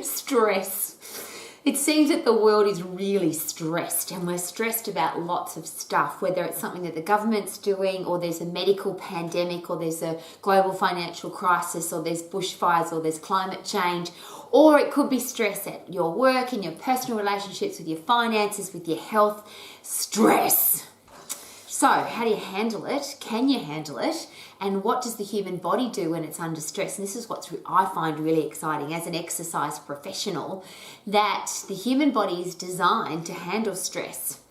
Stress. It seems that the world is really stressed, and we're stressed about lots of stuff, whether it's something that the government's doing, or there's a medical pandemic, or there's a global financial crisis, or there's bushfires, or there's climate change, or it could be stress at your work, in your personal relationships, with your finances, with your health. Stress. So, how do you handle it? Can you handle it? And what does the human body do when it's under stress? And this is what I find really exciting as an exercise professional, that the human body is designed to handle stress.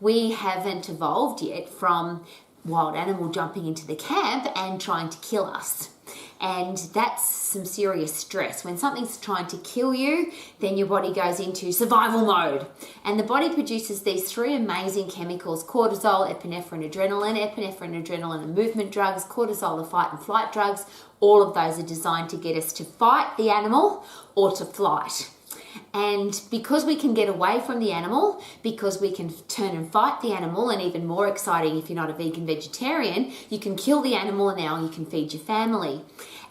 We haven't evolved yet from wild animal jumping into the camp and trying to kill us. And that's some serious stress. When something's trying to kill you, then your body goes into survival mode. And the body produces these three amazing chemicals: cortisol, epinephrine, adrenaline. Epinephrine and adrenaline are movement drugs. Cortisol are fight and flight drugs. All of those are designed to get us to fight the animal or to flight. And because we can get away from the animal, because we can turn and fight the animal, and even more exciting if you're not a vegan vegetarian, you can kill the animal and now you can feed your family.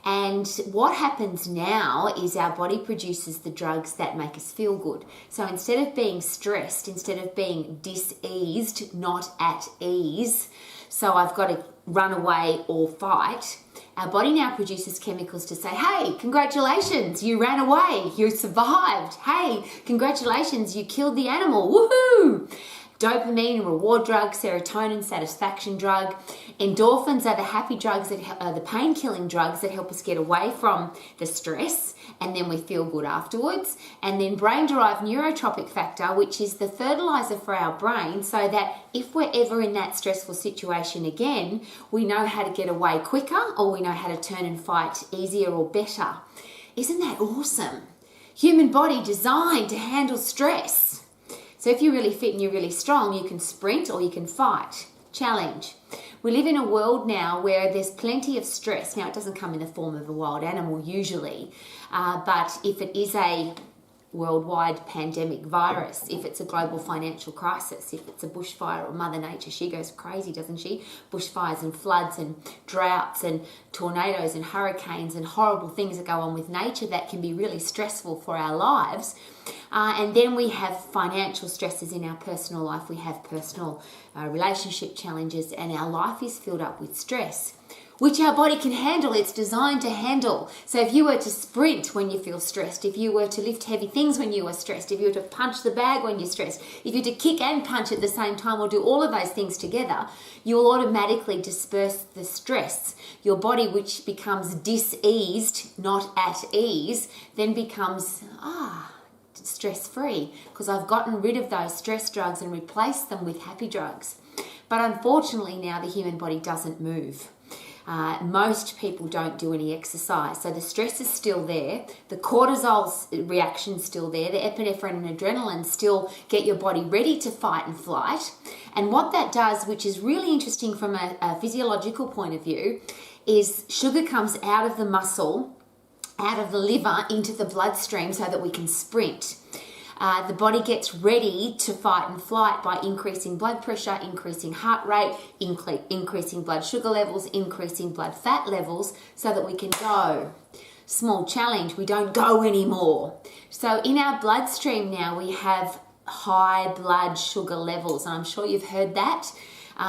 And what happens now is our body produces the drugs that make us feel good. So instead of being stressed, instead of being diseased, not at ease, so I've got to run away or fight, our body now produces chemicals to say, hey, congratulations, you ran away, you survived. Hey, congratulations, you killed the animal, woohoo! Dopamine, reward drug, serotonin, satisfaction drug. Endorphins are the happy drugs, that are the pain-killing drugs that help us get away from the stress, and then we feel good afterwards. And then brain-derived neurotropic factor, which is the fertilizer for our brain, so that if we're ever in that stressful situation again, we know how to get away quicker, or we know how to turn and fight easier or better. Isn't that awesome? Human body designed to handle stress. So if you're really fit and you're really strong, you can sprint or you can fight. Challenge. We live in a world now where there's plenty of stress. Now, it doesn't come in the form of a wild animal usually, but if it is a worldwide pandemic virus, if it's a global financial crisis, if it's a bushfire or Mother Nature, she goes crazy, doesn't she? Bushfires and floods and droughts and tornadoes and hurricanes and horrible things that go on with nature that can be really stressful for our lives. And then we have financial stresses in our personal life. We have personal relationship challenges, and our life is filled up with stress, which our body can handle. It's designed to handle. So if you were to sprint when you feel stressed, if you were to lift heavy things when you were stressed, if you were to punch the bag when you're stressed, if you were to kick and punch at the same time, or do all of those things together, you'll automatically disperse the stress. Your body, which becomes diseased, not at ease, then becomes stress-free, because I've gotten rid of those stress drugs and replaced them with happy drugs. But unfortunately now the human body doesn't move. Most people don't do any exercise, so the stress is still there, the cortisol reaction's still there, the epinephrine and adrenaline still get your body ready to fight and flight. And what that does, which is really interesting from a physiological point of view, is sugar comes out of the muscle, out of the liver into the bloodstream so that we can sprint. The body gets ready to fight and flight by increasing blood pressure, increasing heart rate, increasing blood sugar levels, increasing blood fat levels, so that we can go. Small challenge, we don't go anymore. So in our bloodstream now we have high blood sugar levels, and I'm sure you've heard that.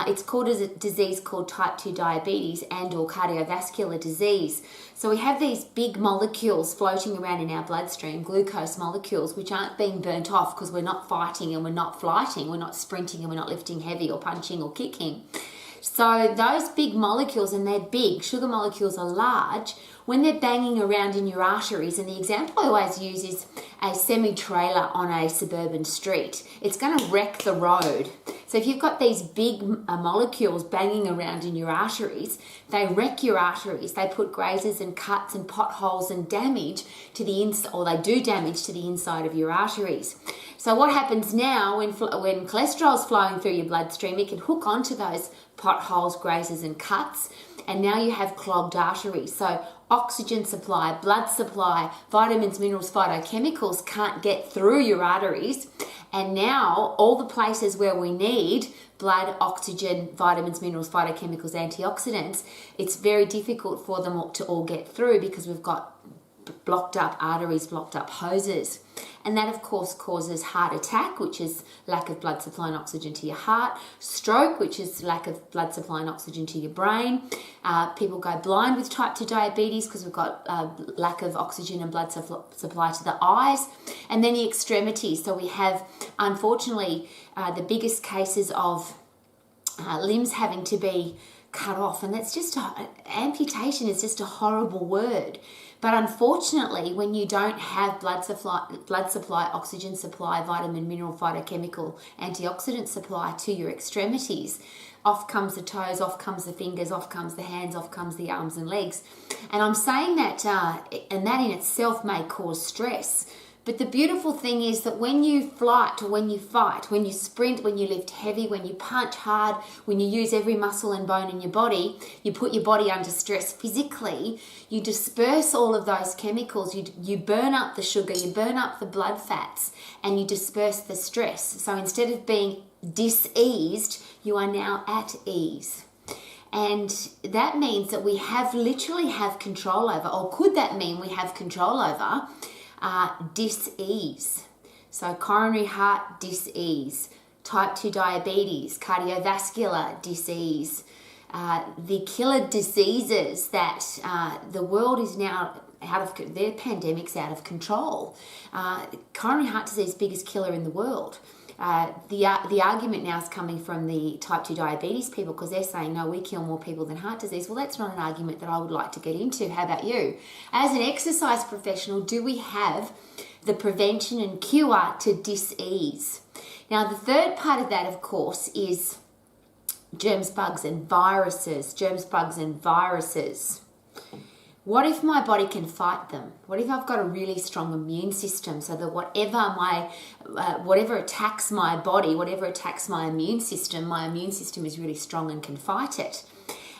It's called a disease called type 2 diabetes and or cardiovascular disease. So we have these big molecules floating around in our bloodstream, glucose molecules, which aren't being burnt off because we're not fighting and we're not flighting, we're not sprinting and we're not lifting heavy or punching or kicking. So those big molecules, and they're big, sugar molecules are large, when they're banging around in your arteries, and the example I always use is a semi-trailer on a suburban street. It's going to wreck the road. So if you've got these big molecules banging around in your arteries, they wreck your arteries. They put grazes and cuts and potholes and damage to the inside, or they do damage to the inside of your arteries. So what happens now when cholesterol is flowing through your bloodstream, it can hook onto those potholes, grazes and cuts, and now you have clogged arteries. So oxygen supply, blood supply, vitamins, minerals, phytochemicals can't get through your arteries. And now all the places where we need blood, oxygen, vitamins, minerals, phytochemicals, antioxidants, it's very difficult for them to all get through because we've got blocked up arteries, blocked up hoses. And that, of course, causes heart attack, which is lack of blood supply and oxygen to your heart, stroke, which is lack of blood supply and oxygen to your brain. People go blind with type 2 diabetes because we've got lack of oxygen and blood supply to the eyes. And then the extremities. So we have, unfortunately, the biggest cases of limbs having to be cut off. And that's just, amputation is just a horrible word. But unfortunately, when you don't have blood supply, oxygen supply, vitamin, mineral, phytochemical, antioxidant supply to your extremities, off comes the toes, off comes the fingers, off comes the hands, off comes the arms and legs. And I'm saying that, and that in itself may cause stress. But the beautiful thing is that when you flight or when you fight, when you sprint, when you lift heavy, when you punch hard, when you use every muscle and bone in your body, you put your body under stress physically, you disperse all of those chemicals, you burn up the sugar, you burn up the blood fats, and you disperse the stress. So instead of being diseased, you are now at ease. And that means that we literally have control over, or could that mean we have control over dis-ease? So coronary heart dis-ease, type 2 diabetes, cardiovascular disease, the killer diseases that the world is now their pandemic's out of control. Coronary heart disease, biggest killer in the world. The argument now is coming from the type 2 diabetes people because they're saying, no, we kill more people than heart disease. Well, that's not an argument that I would like to get into. How about you? As an exercise professional, do we have the prevention and cure to dis-ease? Now, the third part of that, of course, is germs, bugs, and viruses. Germs, bugs, and viruses. What if my body can fight them? What if I've got a really strong immune system so that whatever attacks my body, whatever attacks my immune system is really strong and can fight it?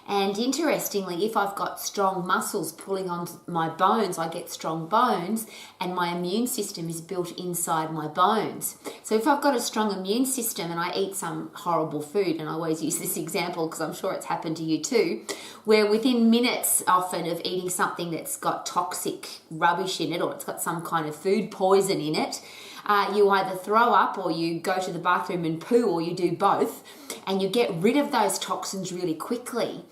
And interestingly, if I've got strong muscles pulling on my bones, I get strong bones, and my immune system is built inside my bones. So if I've got a strong immune system and I eat some horrible food, and I always use this example because I'm sure it's happened to you too, where within minutes often of eating something that's got toxic rubbish in it, or it's got some kind of food poison in it, you either throw up or you go to the bathroom and poo, or you do both, and you get rid of those toxins really quickly.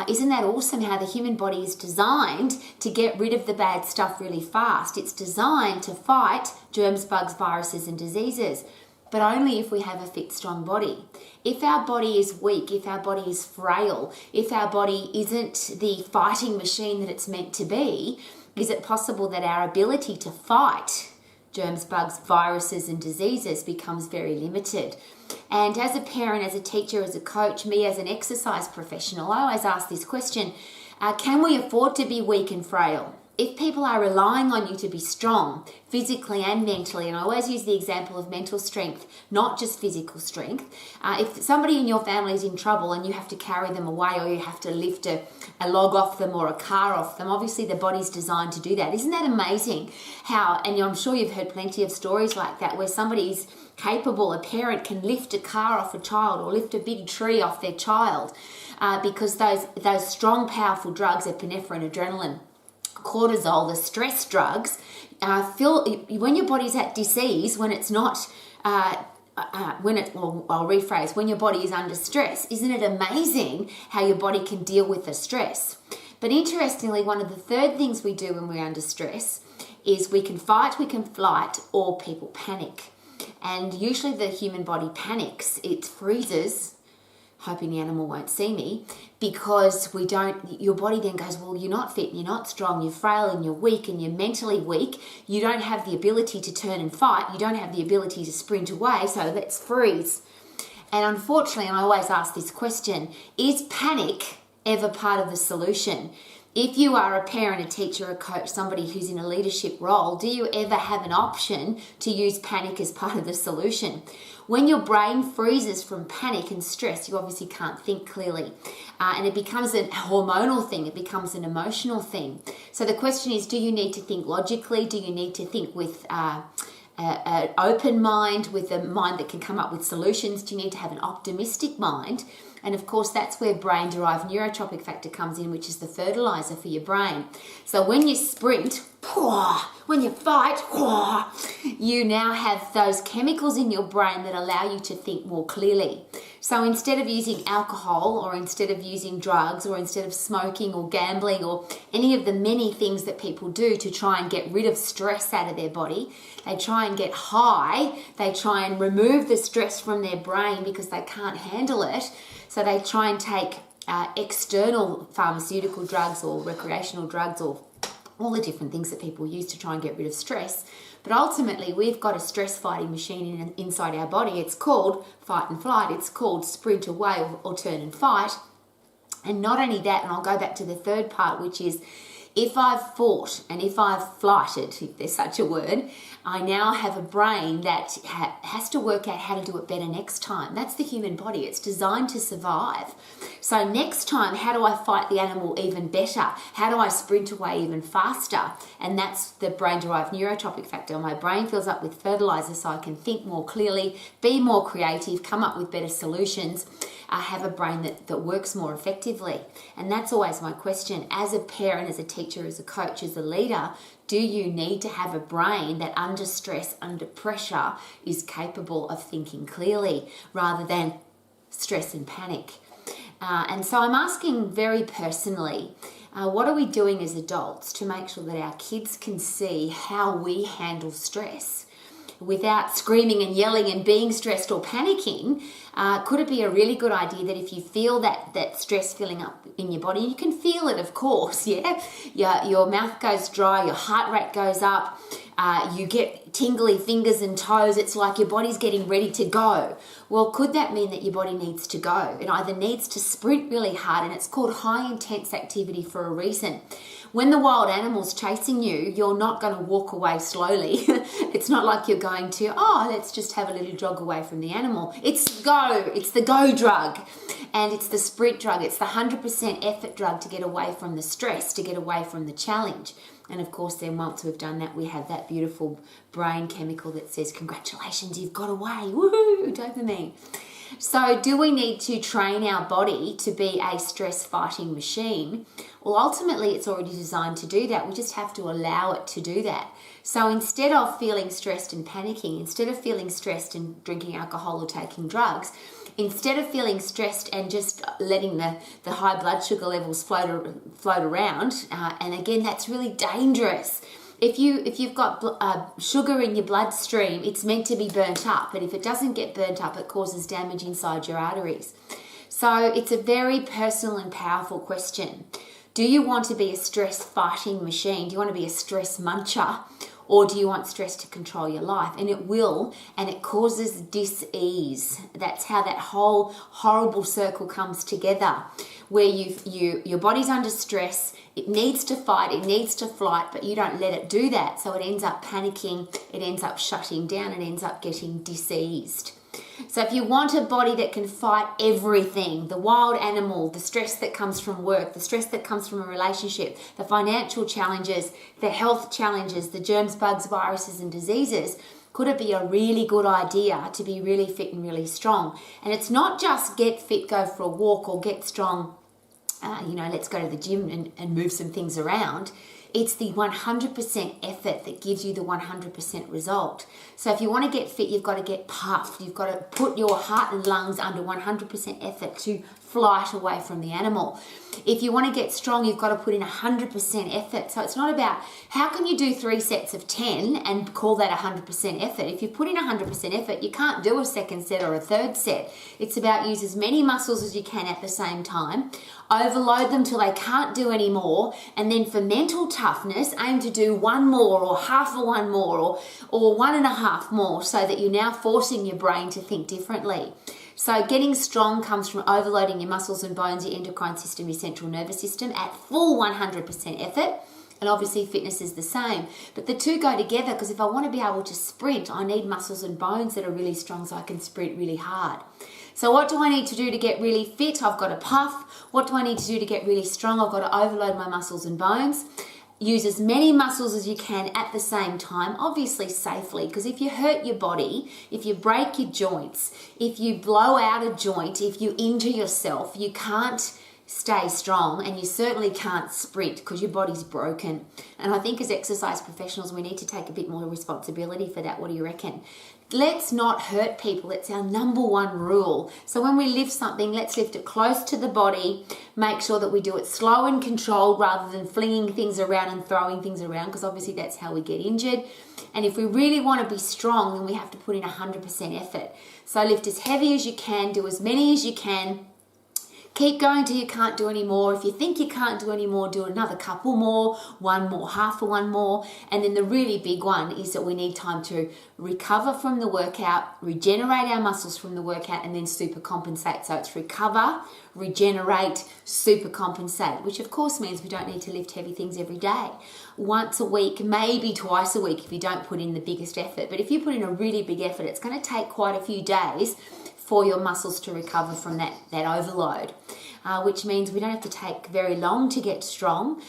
Isn't that awesome how the human body is designed to get rid of the bad stuff really fast? It's designed to fight germs, bugs, viruses, and diseases, but only if we have a fit, strong body. If our body is weak, if our body is frail, if our body isn't the fighting machine that it's meant to be, is it possible that our ability to fight germs, bugs, viruses, and diseases becomes very limited? And as a parent, as a teacher, as a coach, me as an exercise professional, I always ask this question, can we afford to be weak and frail? If people are relying on you to be strong, physically and mentally, and I always use the example of mental strength, not just physical strength. If somebody in your family is in trouble and you have to carry them away, or you have to lift a log off them or a car off them, obviously the body's designed to do that. Isn't that amazing how, and I'm sure you've heard plenty of stories like that, where somebody's capable, a parent can lift a car off a child or lift a big tree off their child because those strong, powerful drugs, epinephrine, adrenaline, cortisol, the stress drugs, when your body's at disease, when it's not, I'll rephrase, when your body is under stress, isn't it amazing how your body can deal with the stress? But interestingly, one of the third things we do when we're under stress is we can fight, we can flight, or people panic. And usually the human body panics, it freezes, hoping the animal won't see me, because your body then goes, well, you're not fit, you're not strong, you're frail, and you're weak, and you're mentally weak. You don't have the ability to turn and fight. You don't have the ability to sprint away, so let's freeze. And unfortunately, and I always ask this question, is panic ever part of the solution? If you are a parent, a teacher, a coach, somebody who's in a leadership role, do you ever have an option to use panic as part of the solution? When your brain freezes from panic and stress, you obviously can't think clearly. And it becomes a hormonal thing. It becomes an emotional thing. So the question is, do you need to think logically? Do you need to think with an open mind, with a mind that can come up with solutions? Do you need to have an optimistic mind? And of course, that's where brain-derived neurotropic factor comes in, which is the fertilizer for your brain. So when you sprint, when you fight, you now have those chemicals in your brain that allow you to think more clearly. So instead of using alcohol, or instead of using drugs, or instead of smoking or gambling or any of the many things that people do to try and get rid of stress out of their body, they try and get high, they try and remove the stress from their brain because they can't handle it. So they try and take external pharmaceutical drugs or recreational drugs or all the different things that people use to try and get rid of stress. But ultimately, we've got a stress fighting machine inside our body. It's called fight and flight. It's called sprint away or turn and fight. And not only that, and I'll go back to the third part, which is if I've fought and if I've flighted, if there's such a word, I now have a brain that has to work out how to do it better next time. That's the human body. It's designed to survive. So next time, how do I fight the animal even better? How do I sprint away even faster? And that's the brain-derived neurotropic factor. My brain fills up with fertilizer so I can think more clearly, be more creative, come up with better solutions, have a brain that works more effectively. And that's always my question. As a parent, as a teacher, as a coach, as a leader, do you need to have a brain that under stress, under pressure, is capable of thinking clearly rather than stress and panic? And so I'm asking very personally, what are we doing as adults to make sure that our kids can see how we handle stress without screaming and yelling and being stressed or panicking? Could it be a really good idea that if you feel that stress filling up in your body, you can feel it, of course, yeah? Your mouth goes dry, your heart rate goes up, you get tingly fingers and toes, it's like your body's getting ready to go. Well, could that mean that your body needs to go? It either needs to sprint really hard, and it's called high intense activity for a reason. When the wild animal's chasing you, you're not going to walk away slowly. It's not like you're going to, let's just have a little jog away from the animal. It's go. It's the go drug. And it's the sprint drug. It's the 100% effort drug to get away from the stress, to get away from the challenge. And of course, then once we've done that, we have that beautiful brain chemical that says, congratulations, you've got away. Woohoo, dopamine. So do we need to train our body to be a stress fighting machine? Well, ultimately, it's already designed to do that. We just have to allow it to do that. So instead of feeling stressed and panicking, instead of feeling stressed and drinking alcohol or taking drugs, instead of feeling stressed and just letting the high blood sugar levels float around, and again, that's really dangerous. If you've got sugar in your bloodstream, it's meant to be burnt up, and if it doesn't get burnt up, it causes damage inside your arteries. So it's a very personal and powerful question. Do you want to be a stress fighting machine? Do you want to be a stress muncher? Or do you want stress to control your life? And it will, and it causes dis-ease. That's how that whole horrible circle comes together, where your body's under stress, it needs to fight, it needs to flight, but you don't let it do that. So it ends up panicking, it ends up shutting down, it ends up getting diseased. So if you want a body that can fight everything, the wild animal, the stress that comes from work, the stress that comes from a relationship, the financial challenges, the health challenges, the germs, bugs, viruses, and diseases, could it be a really good idea to be really fit and really strong? And it's not just get fit, go for a walk, or get strong, let's go to the gym and move some things around. It's the 100% effort that gives you the 100% result. So if you want to get fit, you've got to get puffed. You've got to put your heart and lungs under 100% effort to flight away from the animal. If you want to get strong, you've got to put in 100% effort. So it's not about how can you do 3 sets of 10 and call that 100% effort. If you put in 100% effort, you can't do a second set or a third set. It's about use as many muscles as you can at the same time, overload them till they can't do any more, and then for mental toughness, aim to do one more or half of one more or 1.5 more, so that you're now forcing your brain to think differently. So getting strong comes from overloading your muscles and bones, your endocrine system, your central nervous system at full 100% effort. And obviously fitness is the same. But the two go together, because if I want to be able to sprint, I need muscles and bones that are really strong so I can sprint really hard. So what do I need to do to get really fit? I've got to puff. What do I need to do to get really strong? I've got to overload my muscles and bones. use as many muscles as you can at the same time, obviously safely, because if you hurt your body, if you break your joints, if you blow out a joint, if you injure yourself, you can't stay strong, and you certainly can't sprint because your body's broken. And I think as exercise professionals, we need to take a bit more responsibility for that. What do you reckon? Let's not hurt people. It's our number one rule. So when we lift something, let's lift it close to the body. Make sure that we do it slow and controlled rather than flinging things around and throwing things around, because obviously that's how we get injured. And if we really want to be strong, then we have to put in 100% effort. So lift as heavy as you can, do as many as you can. Keep going till you can't do any more. If you think you can't do any more, do another couple more, one more, half of one more. And then the really big one is that we need time to recover from the workout, regenerate our muscles from the workout, and then super compensate. So it's recover, regenerate, super compensate, which of course means we don't need to lift heavy things every day. Once a week, maybe twice a week if you don't put in the biggest effort. But if you put in a really big effort, it's going to take quite a few days for your muscles to recover from that overload, which means we don't have to take very long to get strong.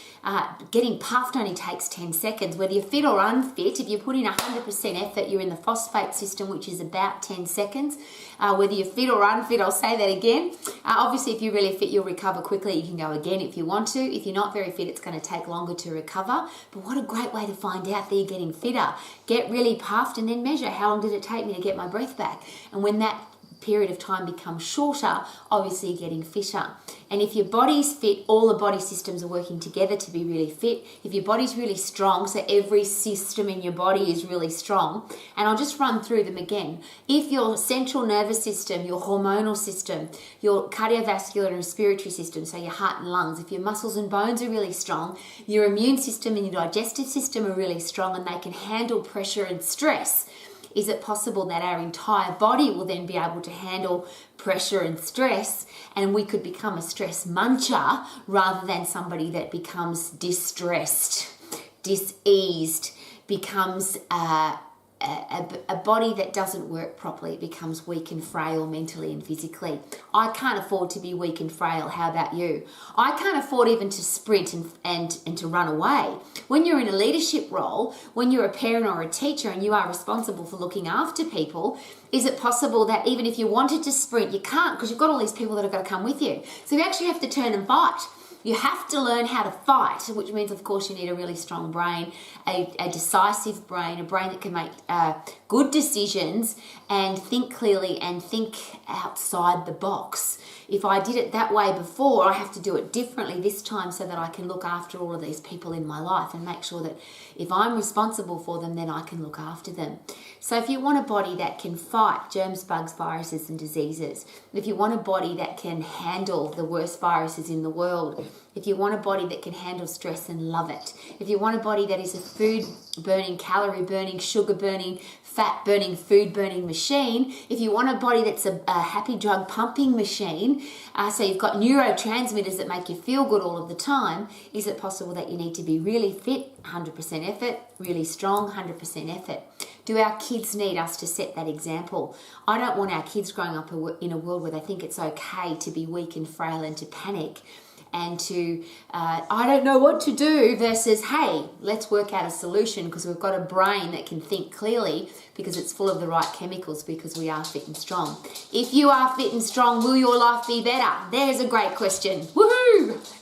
Getting puffed only takes 10 seconds. Whether you're fit or unfit, if you put in 100% effort, you're in the phosphate system, which is about 10 seconds. Whether you're fit or unfit, I'll say that again. Obviously, if you're really fit, you'll recover quickly. You can go again if you want to. If you're not very fit, it's going to take longer to recover. But what a great way to find out that you're getting fitter. Get really puffed and then measure how long did it take me to get my breath back. And when that period of time becomes shorter, obviously you're getting fitter. And if your body's fit, all the body systems are working together to be really fit. If your body's really strong, so every system in your body is really strong, and I'll just run through them again. If your central nervous system, your hormonal system, your cardiovascular and respiratory system, so your heart and lungs, if your muscles and bones are really strong, your immune system and your digestive system are really strong, and they can handle pressure and stress, is it possible that our entire body will then be able to handle pressure and stress, and we could become a stress muncher rather than somebody that becomes distressed, diseased, becomes a body that doesn't work properly. It becomes weak and frail mentally and physically. I can't afford to be weak and frail. How about you? I can't afford even to sprint and to run away. When you're in a leadership role, when you're a parent or a teacher and you are responsible for looking after people, is it possible that even if you wanted to sprint, you can't because you've got all these people that are going to come with you? So you actually have to turn and fight. You have to learn how to fight, which means, of course, you need a really strong brain, a decisive brain, a brain that can make good decisions and think clearly and think outside the box. If I did it that way before, I have to do it differently this time so that I can look after all of these people in my life and make sure that if I'm responsible for them, then I can look after them. So if you want a body that can fight germs, bugs, viruses, and diseases, if you want a body that can handle the worst viruses in the world, if you want a body that can handle stress and love it, if you want a body that is a food-burning, calorie-burning, sugar-burning, fat-burning, food-burning machine, if you want a body that's a happy drug-pumping machine, so you've got neurotransmitters that make you feel good all of the time, is it possible that you need to be really fit, 100% effort, really strong, 100% effort? Do our kids need us to set that example? I don't want our kids growing up in a world where they think it's okay to be weak and frail and to panic and to, I don't know what to do, versus, hey, let's work out a solution because we've got a brain that can think clearly because it's full of the right chemicals because we are fit and strong. If you are fit and strong, will your life be better? There's a great question. Woohoo!